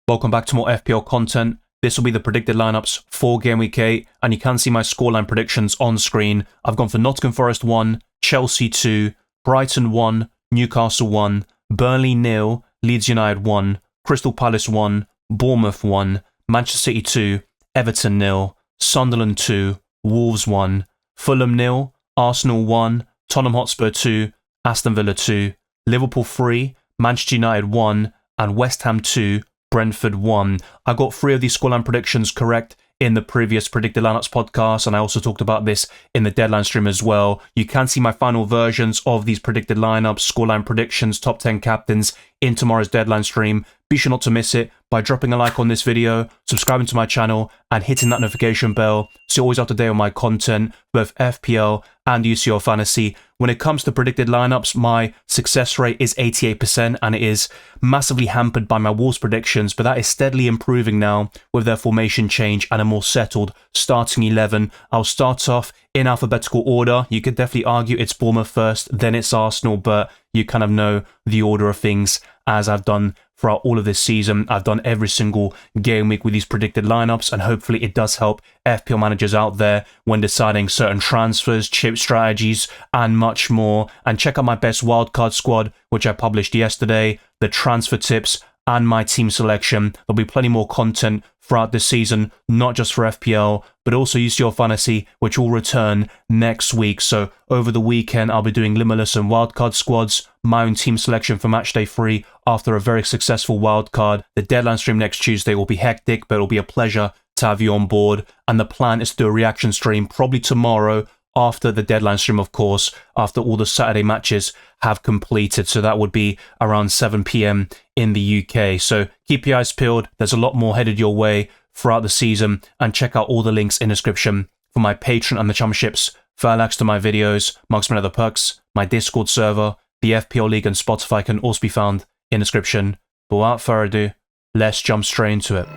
Welcome back to more FPL content. This will be the predicted lineups for Game Week 8, and you can see my scoreline predictions on screen. I've gone for Nottingham Forest 1, Chelsea 2, Brighton 1, Newcastle 1, Burnley 0, Leeds United 1, Crystal Palace 1, Bournemouth 1, Manchester City 2, Everton 0, Sunderland 2, Wolves 1, Fulham 0, Arsenal 1, Tottenham Hotspur 2, Aston Villa 2, Liverpool 3, Manchester United 1, and West Ham 2, Brentford 1. I got 3 of these scoreline predictions correct in the previous predicted lineups podcast, and I also talked about this in the deadline stream as well. You can see my final versions of these predicted lineups, scoreline predictions, top 10 captains in tomorrow's deadline stream. Be sure not to miss it by dropping a like on this video, subscribing to my channel, and hitting that notification bell so you're always up to date on my content, both FPL and UCL fantasy. When it comes to predicted lineups, my success rate is 88%, and it is massively hampered by my Wolves predictions, but that is steadily improving now with their formation change and a more settled starting 11. I'll start off in alphabetical order. You could definitely argue it's Bournemouth first, then it's Arsenal, but you kind of know the order of things as I've done throughout all of this season. I've done every single game week with these predicted lineups, and hopefully it does help FPL managers out there when deciding certain transfers, chip strategies, and much more. And check out my best wildcard squad, which I published yesterday, the transfer tips, and my team selection. There'll be plenty more content throughout this season, not just for FPL, but also UCL Fantasy, which will return next week. So over the weekend, I'll be doing Limitless and wildcard squads, my own team selection for matchday 3 after a very successful wildcard. The deadline stream next Tuesday will be hectic, but it'll be a pleasure to have you on board. And the plan is to do a reaction stream probably tomorrow after the deadline stream, of course, after all the Saturday matches have completed. So that would be around 7 p.m. in the UK. So keep your eyes peeled. There's a lot more headed your way throughout the season, and check out all the links in the description for my Patreon and the Championships, for likes to my videos, marksman of the perks, my Discord server, the FPL League, and Spotify can also be found in the description. But without further ado, let's jump straight into it.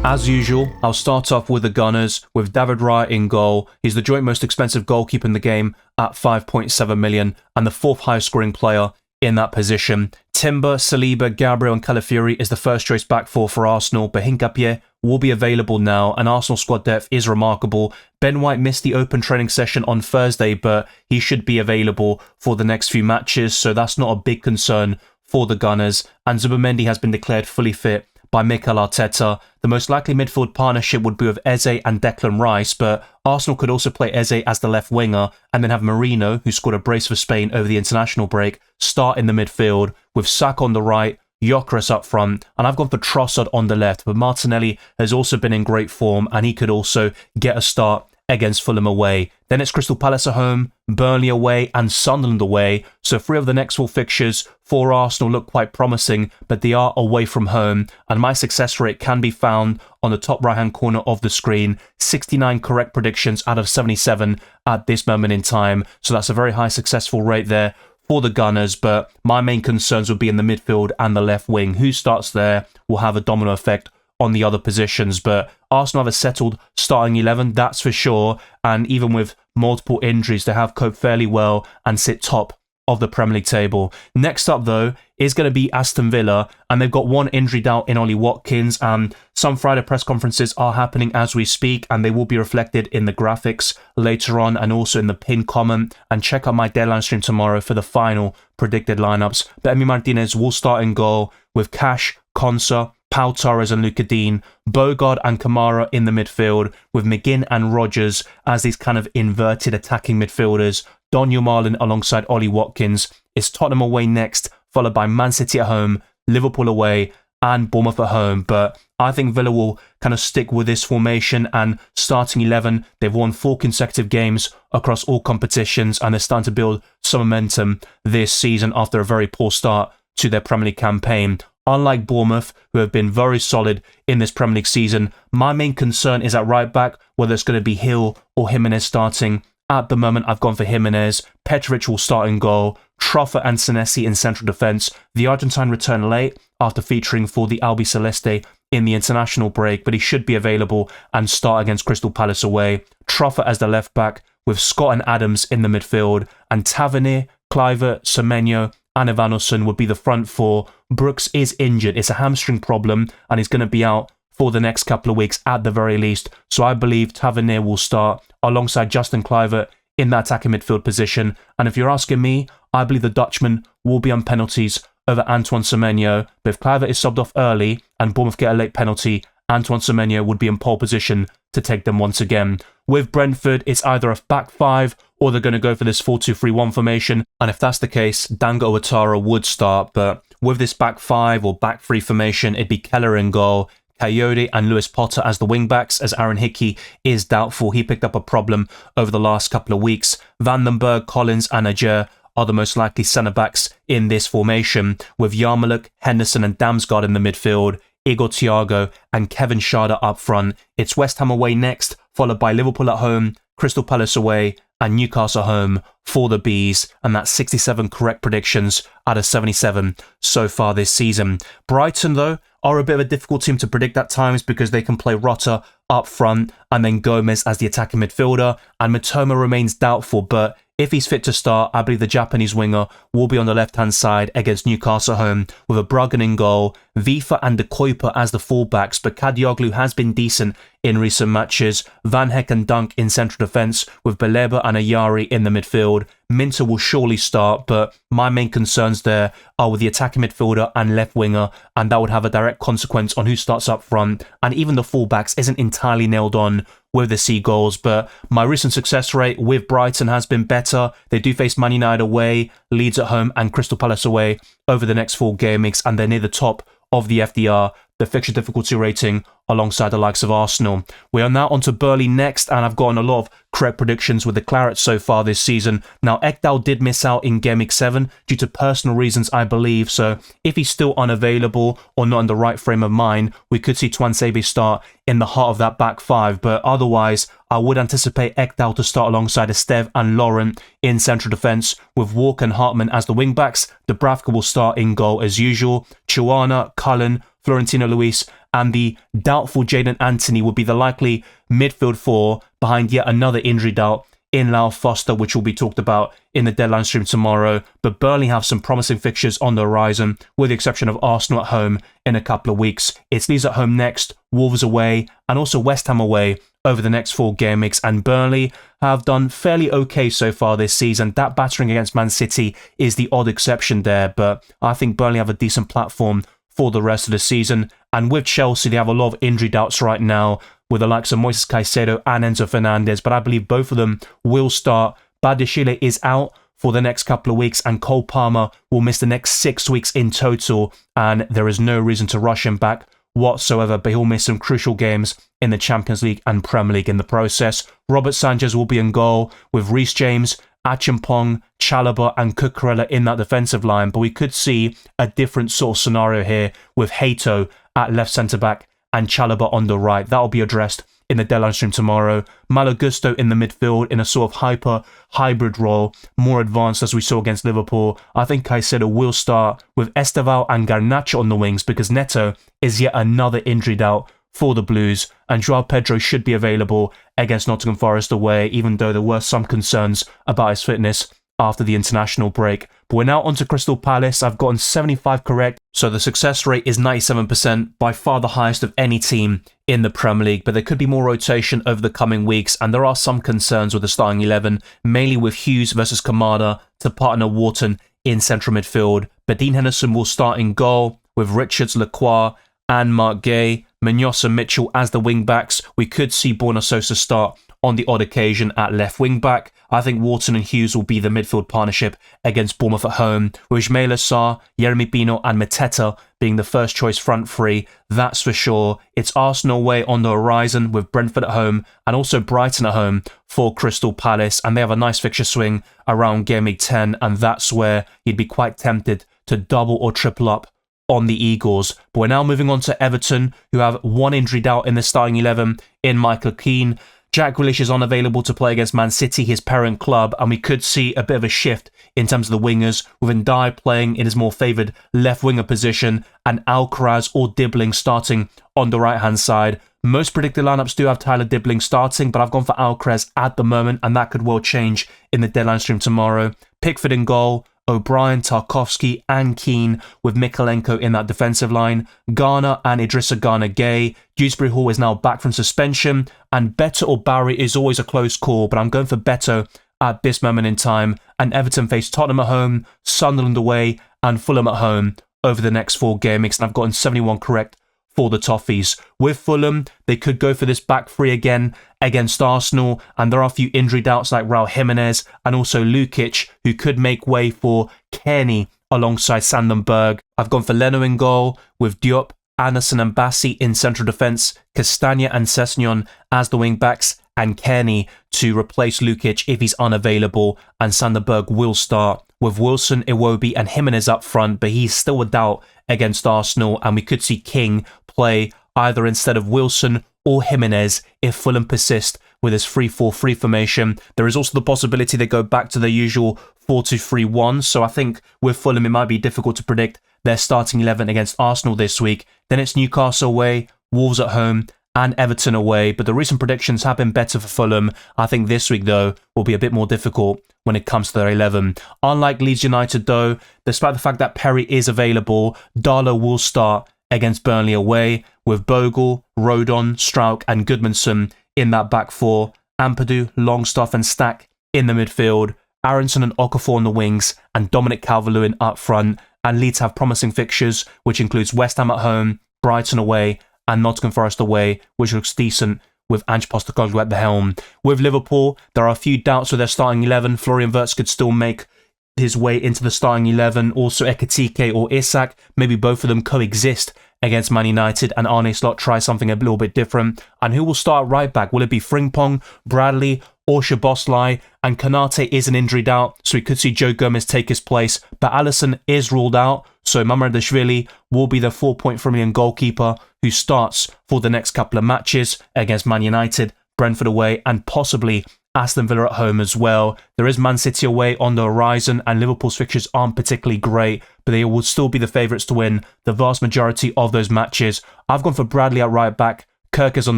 As usual, I'll start off with the Gunners, with David Raya in goal. He's the joint most expensive goalkeeper in the game at 5.7 million, and the 4th highest scoring player in that position. Timber, Saliba, Gabriel, and Calafiori is the first choice back four for Arsenal, but Hincapié will be available now, and Arsenal squad depth is remarkable. Ben White missed the open training session on Thursday, but he should be available for the next few matches, so that's not a big concern for the Gunners. And Zubimendi has been declared fully fit by Mikel Arteta. The most likely midfield partnership would be with Eze and Declan Rice, but Arsenal could also play Eze as the left winger and then have Merino, who scored a brace for Spain over the international break, start in the midfield with Saka on the right, Gyökeres up front, and I've gone for Trossard on the left, but Martinelli has also been in great form and he could also get a start against Fulham away. Then it's Crystal Palace at home, Burnley away, and Sunderland away. So 3 of the next 4 fixtures for Arsenal look quite promising, but they are away from home. And my success rate can be found on the top right-hand corner of the screen. 69 correct predictions out of 77 at this moment in time. So that's a very high successful rate there for the Gunners, but my main concerns would be in the midfield and the left wing. Who starts there will have a domino effect on the other positions, but Arsenal have a settled starting 11, that's for sure, and even with multiple injuries, they have coped fairly well and sit top of the Premier League table. Next up, though, is going to be Aston Villa, and they've got one injury doubt in Ollie Watkins, and some Friday press conferences are happening as we speak, and they will be reflected in the graphics later on and also in the pinned comment. And check out my deadline stream tomorrow for the final predicted lineups. But Emi Martinez will start in goal with Cash, Konsa, Pau Torres and Luka Dean, Bogard and Kamara in the midfield, with McGinn and Rodgers as these kind of inverted attacking midfielders. Daniel Marlin alongside Ollie Watkins. It's Tottenham away next, followed by Man City at home, Liverpool away, and Bournemouth at home. But I think Villa will kind of stick with this formation and starting 11. They've won 4 consecutive games across all competitions, and they're starting to build some momentum this season after a very poor start to their Premier League campaign. Unlike Bournemouth, who have been very solid in this Premier League season, my main concern is at right back, whether it's going to be Hill or Jimenez starting. At the moment, I've gone for Jimenez. Petrovic will start in goal. Trofford and Senesi in central defence. The Argentine returned late after featuring for the Albi Celeste in the international break, but he should be available and start against Crystal Palace away. Trofford as the left back, with Scott and Adams in the midfield, and Tavernier, Kluivert, Semenyo, and Evanilson would be the front four. Brooks is injured. It's a hamstring problem and he's going to be out for the next couple of weeks at the very least. So I believe Tavernier will start alongside Justin Kluivert in that attacking midfield position. And if you're asking me, I believe the Dutchman will be on penalties over Antoine Semenyo. But if Kluivert is subbed off early and Bournemouth get a late penalty, Antoine Semenyo would be in pole position to take them once again. With Brentford, it's either a back five or they're going to go for this 4-2-3-1 formation. And if that's the case, Dango Ouattara would start. But with this back five or back three formation, it'd be Keller in goal, Coyote and Lewis Potter as the wing-backs, as Aaron Hickey is doubtful. He picked up a problem over the last couple of weeks. Vandenberg, Collins and Ajer are the most likely centre-backs in this formation, with Yarmoliuk, Henderson and Damsgaard in the midfield, Igor Thiago and Kevin Schade up front. It's West Ham away next, followed by Liverpool at home, Crystal Palace away and Newcastle home for the Bees, and that's 67 correct predictions out of 77 so far this season. Brighton, though, are a bit of a difficult team to predict at times because they can play Rotter up front and then Gomez as the attacking midfielder, and Mitoma remains doubtful, but if he's fit to start, I believe the Japanese winger will be on the left-hand side against Newcastle home with a Bruggen in goal, Vifa and De Kuyper as the fullbacks, but Kadioglu has been decent in recent matches. Van Heck and Dunk in central defence with Baleba and Ayari in the midfield. Minter will surely start, but my main concerns there are with the attacking midfielder and left winger, and that would have a direct consequence on who starts up front, and even the fullbacks isn't entirely nailed on with the Seagulls, but my recent success rate with Brighton has been better. They do face Man United away, Leeds at home and Crystal Palace away over the next 4 game weeks, and they're near the top of the FDR, the fixture difficulty rating, alongside the likes of Arsenal. We are now on to Burnley next, and I've gotten a lot of correct predictions with the Clarets so far this season. Now, Ekdal did miss out in Game Week 7 due to personal reasons, I believe, so if he's still unavailable or not in the right frame of mind, we could see Tuanzebe start in the heart of that back five, but otherwise, I would anticipate Ekdal to start alongside Esteve and Laurent in central defence, with Walker and Hartman as the wing-backs. Dubravka will start in goal as usual. Chuana, Cullen, Florentino Luis and the doubtful Jadon Anthony would be the likely midfield four, behind yet another injury doubt in Lau Foster, which will be talked about in the deadline stream tomorrow. But Burnley have some promising fixtures on the horizon, with the exception of Arsenal at home in a couple of weeks. It's Leeds at home next, Wolves away and also West Ham away over the next 4 game weeks, and Burnley have done fairly okay so far this season. That battering against Man City is the odd exception there, but I think Burnley have a decent platform for the rest of the season. And with Chelsea, they have a lot of injury doubts right now, with the likes of Moises Caicedo and Enzo Fernandez, but I believe both of them will start. Badiashile is out for the next couple of weeks, and Cole Palmer will miss the next 6 weeks in total, and there is no reason to rush him back whatsoever, but he'll miss some crucial games in the Champions League and Premier League in the process. Robert Sanchez will be in goal, with Reece James, Achimpong, Chalobah and Cucurella in that defensive line, but we could see a different sort of scenario here with Hato at left centre-back and Chalobah on the right. That will be addressed in the deadline stream tomorrow. Malo Gusto in the midfield in a sort of hybrid role, more advanced as we saw against Liverpool. I think Caicedo will start with Esteval and Garnacho on the wings because Neto is yet another injury doubt for the Blues, and Joao Pedro should be available against Nottingham Forest away, even though there were some concerns about his fitness after the international break. But we're now on to Crystal Palace. I've gotten 75 correct, so the success rate is 97%, by far the highest of any team in the Premier League, but there could be more rotation over the coming weeks, and there are some concerns with the starting 11, mainly with Hughes versus Kamada to partner Wharton in central midfield. But Dean Henderson will start in goal, with Richards, Lacroix and Mark Gay, Munoz and Mitchell as the wing-backs. We could see Borna Sosa start on the odd occasion at left wing-back. I think Wharton and Hughes will be the midfield partnership against Bournemouth at home, with Ismaila Sarr, Yeremy Pino and Mateta being the first choice front three, that's for sure. It's Arsenal away on the horizon, with Brentford at home and also Brighton at home for Crystal Palace, and they have a nice fixture swing around Game Week 10, and that's where you'd be quite tempted to double or triple up on the Eagles. But we're now moving on to Everton, who have one injury doubt in the starting 11 in Michael Keane. Jack Grealish is unavailable to play against Man City, his parent club, and we could see a bit of a shift in terms of the wingers, with Ndiaye playing in his more favoured left winger position and Alcaraz or Dibbling starting on the right hand side. Most predicted lineups do have Tyler Dibbling starting, but I've gone for Alcaraz at the moment, and that could well change in the deadline stream tomorrow. Pickford in goal, O'Brien, Tarkovsky and Keane with Mikolenko in that defensive line, Garner and Idrissa Gana-Gueye. Dewsbury Hall is now back from suspension, and Beto or Barry is always a close call, but I'm going for Beto at this moment in time. And Everton face Tottenham at home, Sunderland away and Fulham at home over the next 4 game weeks, and I've gotten 71 correct for the Toffees. With Fulham, they could go for this back 3 again against Arsenal, and there are a few injury doubts like Raul Jimenez and also Lukic, who could make way for Kearney alongside Sandenberg. I've gone for Leno in goal, with Diop, Anderson and Bassi in central defence, Castagna and Sessegnon as the wing-backs, and Kearney to replace Lukic if he's unavailable, and Sandenberg will start, with Wilson, Iwobi and Jimenez up front, but he's still a doubt against Arsenal, and we could see King play either instead of Wilson or Jimenez if Fulham persist with his 3-4-3 formation. There is also the possibility they go back to their usual 4-2-3-1, so I think with Fulham it might be difficult to predict their starting 11 against Arsenal this week. Then it's Newcastle away, Wolves at home and Everton away, but the recent predictions have been better for Fulham. I think this week though will be a bit more difficult when it comes to their 11. Unlike Leeds United though, despite the fact that Perry is available, Darlow will start against Burnley away, with Bogle, Rodon, Strauch and Goodmanson in that back 4, Ampadu, Longstaff and Stack in the midfield, Aronson and Okafor on the wings, and Dominic Calvert-Lewin up front. And Leeds have promising fixtures, which includes West Ham at home, Brighton away and Nottingham Forest away, which looks decent with Ange Postecoglou at the helm. With Liverpool, there are a few doubts with their starting 11. Florian Wirtz could still make his way into the starting 11. Also Ekitike or Isak, maybe both of them coexist against Man United, and Arne Slot try something a little bit different. And who will start at right back? Will it be Frimpong, Bradley or Szoboszlai? And Konate is an injury doubt, so we could see Joe Gomez take his place, but Alisson is ruled out, so Mamardashvili will be the 4.3 million goalkeeper who starts for the next couple of matches against Man United, Brentford away and possibly Aston Villa at home as well. There is Man City away on the horizon, and Liverpool's fixtures aren't particularly great, but they will still be the favourites to win the vast majority of those matches. I've gone for Bradley at right back, Kirk is on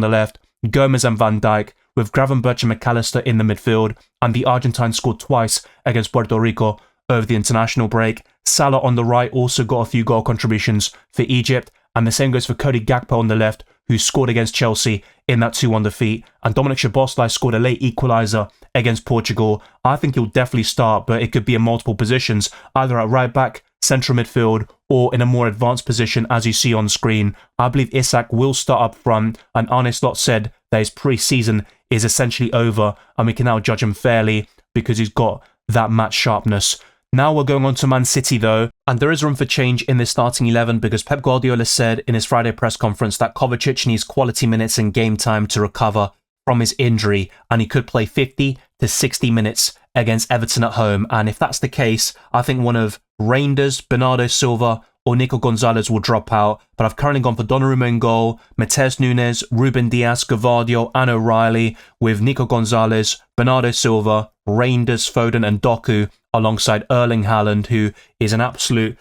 the left, Gomez and Van Dijk, with Gravenberch and McAllister in the midfield, and the Argentine scored twice against Puerto Rico over the international break. Salah on the right also got a few goal contributions for Egypt, and the same goes for Cody Gakpo on the left, who scored against Chelsea in that 2-1 defeat, and Dominic Szoboszlai scored a late equaliser against Portugal. I think he'll definitely start, but it could be in multiple positions, either at right back, central midfield, or in a more advanced position as you see on screen. I believe Isak will start up front, and Arne Slot said that his pre-season is essentially over, and we can now judge him fairly because he's got that match sharpness. Now we're going on to Man City though, and there is room for change in this starting 11 because Pep Guardiola said in his Friday press conference that Kovacic needs quality minutes and game time to recover from his injury, and he could play 50 to 60 minutes against Everton at home. And if that's the case, I think one of Reinders, Bernardo Silva or Nico Gonzalez will drop out, but I've currently gone for Donnarumma in goal, Matheus Nunes, Ruben Dias, Gavardio and O'Reilly, with Nico Gonzalez, Bernardo Silva, Reinders, Foden and Doku alongside Erling Haaland, who is an absolute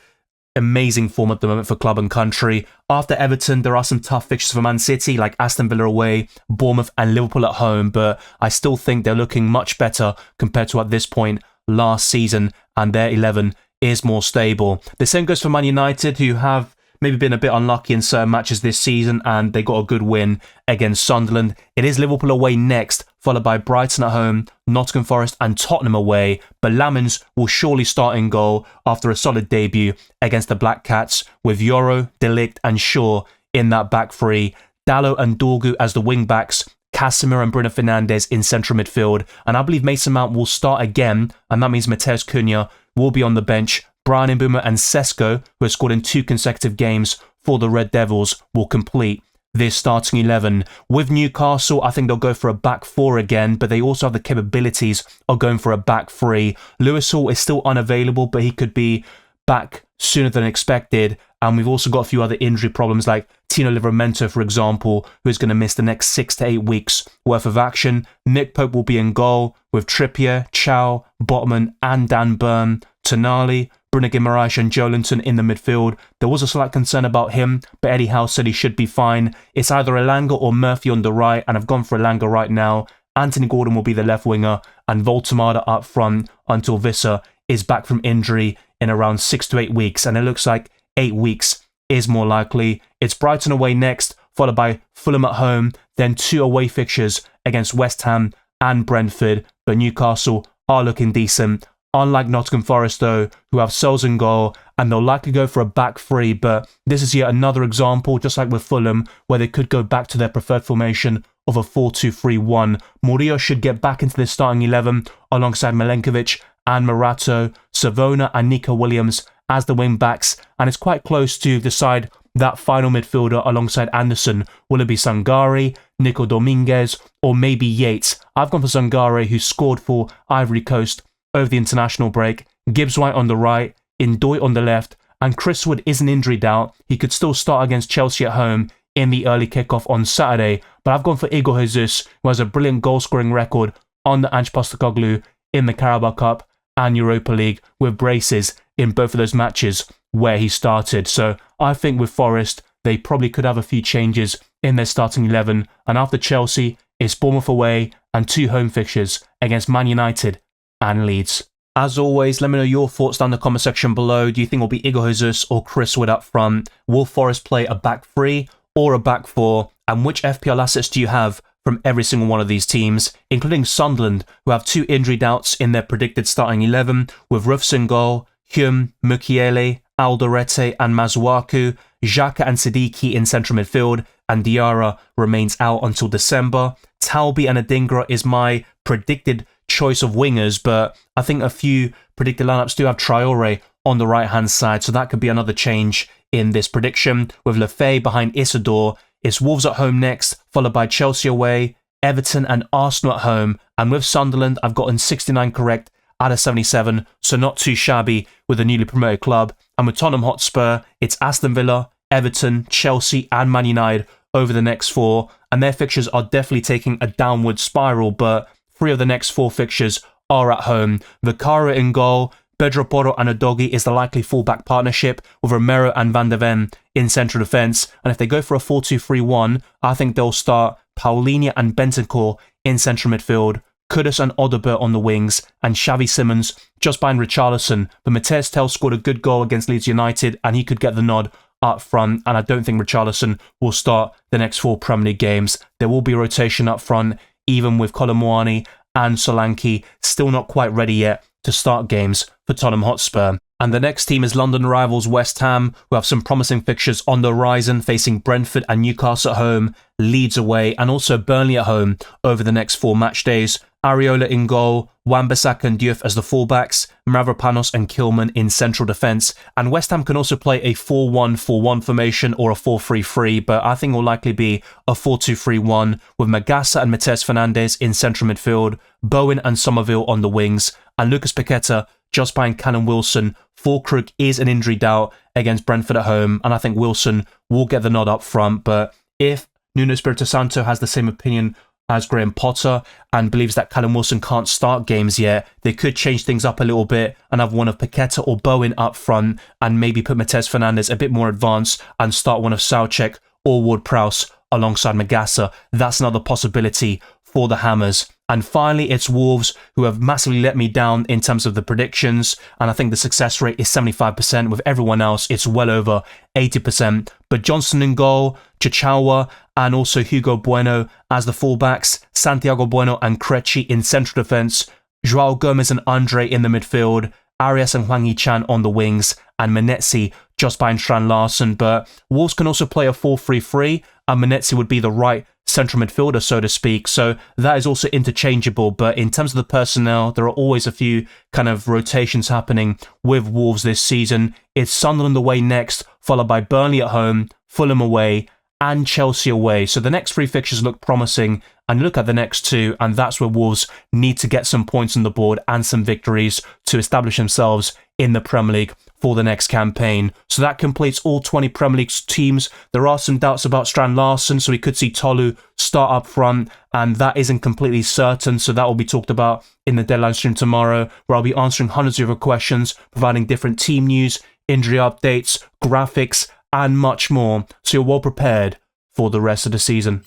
amazing form at the moment for club and country. After Everton, there are some tough fixtures for Man City, like Aston Villa away, Bournemouth and Liverpool at home, but I still think they're looking much better compared to at this point last season, and their 11 is more stable. The same goes for Man United, who have maybe been a bit unlucky in certain matches this season, and they got a good win against Sunderland. It is Liverpool away next, followed by Brighton at home, Nottingham Forest and Tottenham away, but Lamens will surely start in goal after a solid debut against the Black Cats, with Yoro, De Ligt and Shaw in that back 3, Dalot and Dorgu as the wing backs, Casemiro and Bruno Fernandes in central midfield, and I believe Mason Mount will start again, and that means Matheus Cunha will be on the bench. Brian Mbeumo and Sesko, who has scored in 2 consecutive games for the Red Devils, will complete this starting 11. With Newcastle, I think they'll go for a back 4 again, but they also have the capabilities of going for a back 3. Lewis Hall is still unavailable, but he could be back sooner than expected. And we've also got a few other injury problems like Tino Livramento, for example, who is going to miss the next 6 to 8 weeks worth of action. Nick Pope will be in goal with Trippier, Chow, Botman and Dan Burn, Tonali, Bruno Guimaraes and Joelinton in the midfield. There was a slight concern about him, but Eddie Howe said he should be fine. It's either Elanga or Murphy on the right, and I've gone for Elanga right now. Anthony Gordon will be the left winger, and Voltemada up front until Visser is back from injury in around 6 to 8 weeks, and it looks like 8 weeks is more likely. It's Brighton away next, followed by Fulham at home, then 2 away fixtures against West Ham and Brentford, but Newcastle are looking decent. Unlike Nottingham Forest though, who have Sells in goal, and they'll likely go for a back three, but this is yet another example, just like with Fulham, where they could go back to their preferred formation of a 4-2-3-1. Murillo should get back into the starting 11 alongside Milenkovic and Morato, Savona and Nico Williams as the wing backs, and it's quite close to decide that final midfielder alongside Anderson. Will it be Sangare, Nico Dominguez, or maybe Yates? I've gone for Sangare, who scored for Ivory Coast over the international break. Gibbs White on the right, Ndoye on the left, and Chris Wood is an injury doubt. He could still start against Chelsea at home in the early kickoff on Saturday, but I've gone for Igor Jesus, who has a brilliant goal-scoring record on the Ange Postecoglou in the Carabao Cup and Europa League, with braces in both of those matches where he started. So I think with Forest, they probably could have a few changes in their starting 11, and after Chelsea, it's Bournemouth away and 2 home fixtures against Man United and Leeds. As always, let me know your thoughts down in the comment section below. Do you think it'll be Igor Jesus or Chris Wood up front? Will Forest play a back 3 or a back 4? And which FPL assets do you have from every single one of these teams, including Sunderland, who have 2 injury doubts in their predicted starting 11, with Rufus in goal, Hume, Mukiele, Alderete and Masuaku, Xhaka and Siddiqui in central midfield, and Diarra remains out until December. Talbi and Adingra is my predicted choice of wingers, but I think a few predicted lineups do have Traore on the right hand side, so that could be another change in this prediction. With Lefebvre behind Isidore, it's Wolves at home next, followed by Chelsea away, Everton and Arsenal at home, and with Sunderland I've gotten 69 correct out of 77, so not too shabby with a newly promoted club. And with Tottenham Hotspur, it's Aston Villa, Everton, Chelsea and Man United over the next 4, and their fixtures are definitely taking a downward spiral, but 3 of the next 4 fixtures are at home. Vicario in goal, Pedro Porro and Udogie is the likely fullback partnership, with Romero and Van de Ven in central defence, and if they go for a 4-2-3-1, I think they'll start Paulinho and Bentancur in central midfield, Kudus and Odobert on the wings, and Xavi Simons just behind Richarlison. But Matthias Tel scored a good goal against Leeds United, and he could get the nod up front, and I don't think Richarlison will start the next 4 Premier League games. There will be rotation up front, even with Colomwani and Solanke still not quite ready yet to start games for Tottenham Hotspur. And the next team is London rivals West Ham, who have some promising fixtures on the horizon, facing Brentford and Newcastle at home, Leeds away, and also Burnley at home over the next 4 match days. Areola in goal, Wan-Bissaka and Diouf as the fullbacks, Mavropanos and Kilman in central defence, and West Ham can also play a 4-1-4-1 formation or a 4-3-3, but I think it will likely be a 4-2-3-1 with Magassa and Matheus Fernandes in central midfield, Bowen and Somerville on the wings, and Lucas Paqueta just behind Callum Wilson. Fulkrug is an injury doubt against Brentford at home, and I think Wilson will get the nod up front, but if Nuno Espirito Santo has the same opinion as Graham Potter and believes that Callum Wilson can't start games yet, they could change things up a little bit and have one of Paqueta or Bowen up front and maybe put Matheus Fernandes a bit more advanced and start one of Soucek or Ward-Prowse alongside Magassa. That's another possibility for the Hammers. And finally, it's Wolves, who have massively let me down in terms of the predictions, and I think the success rate is 75%. With everyone else, it's well over 80%. But Johnson in goal, Chichawa, and also Hugo Bueno as the fullbacks, Santiago Bueno and Krejci in central defence, Joao Gomez and Andre in the midfield, Arias and Hwang Hee-chan on the wings, and Menetzi just behind Strand Larsen. But Wolves can also play a 4-3-3, and Menetzi would be the right central midfielder, so to speak, so that is also interchangeable. But in terms of the personnel, there are always a few kind of rotations happening with Wolves this season. It's Sunderland away next, followed by Burnley at home, Fulham away, and Chelsea away. So the next 3 fixtures look promising, and look at the next 2, and that's where Wolves need to get some points on the board and some victories to establish themselves in the Premier League for the next campaign. So that completes all 20 Premier League teams. There are some doubts about Strand Larsen, so we could see Tolu start up front, and that isn't completely certain, so that will be talked about in the deadline stream tomorrow, where I'll be answering hundreds of your questions, providing different team news, injury updates, graphics, and much more, so you're well prepared for the rest of the season.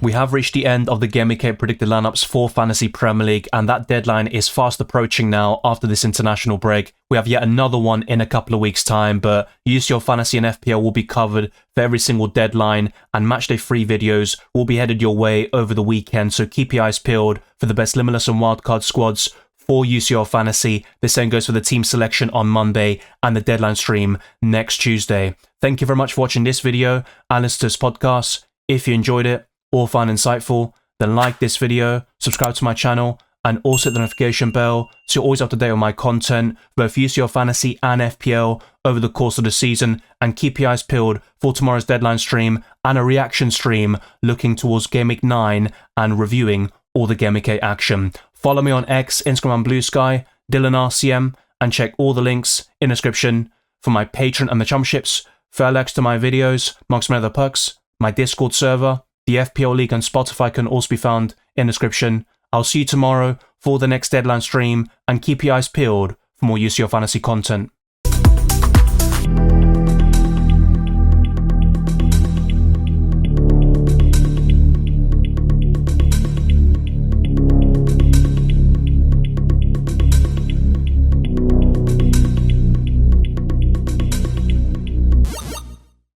We have reached the end of the Game Week 8 predicted lineups for Fantasy Premier League, and that deadline is fast approaching now after this international break. We have yet another one in a couple of weeks' time, but UCL Fantasy and FPL will be covered for every single deadline, and matchday free videos will be headed your way over the weekend, so keep your eyes peeled for the best limitless and wildcard squads for UCL Fantasy. The same goes for the team selection on Monday and the deadline stream next Tuesday. Thank you very much for watching this video and listen to this podcast. If you enjoyed it or found insightful, then like this video, subscribe to my channel, and also hit the notification bell so you're always up to date on my content, both UCL Fantasy and FPL over the course of the season, and keep your eyes peeled for tomorrow's deadline stream and a reaction stream looking towards Game Week 9 and reviewing all the Game Week 8 action. Follow me on X, Instagram and Blue Sky, DylanRCM, and check all the links in the description for my Patreon and the Championshhips, further links to my videos, amongst many other perks, my Discord server, the FPL League and Spotify can also be found in the description. I'll see you tomorrow for the next deadline stream, and keep your eyes peeled for more UCL Fantasy content.